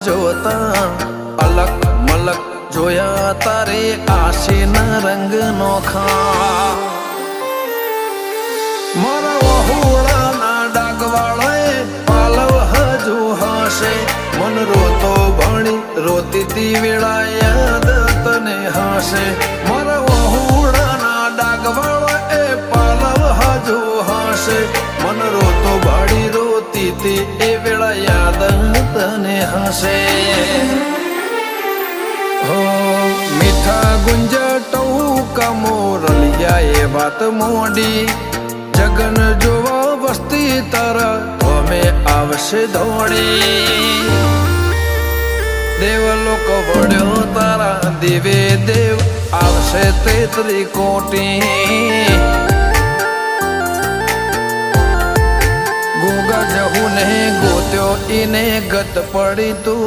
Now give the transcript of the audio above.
જોતા અલક મલક જોયા તારે આશીના રંગ નોખા મારા વહુડાના ડાગવાળાએ પાલવ હજુ હશે મન રોતો ભણી રોતી તી વેળા યાદ તને હશે મારા વહુડાના ડાગવાળાએ પાલવ હજુ હશે મન રોતો ભાડી રોતી તી એ વેળા યાદ તને હશે હો મીઠા ગુંજટૌકા મોરલિયા એ વાત મોડી જગન જોવા વસ્તી તારા અમે આવશે દોડી દેવલોક વળ્યો તારા દેવે દેવ આવશે 33 કોટી ગોગા જહુ ને ગોત્યો ઈને ગત પડી તું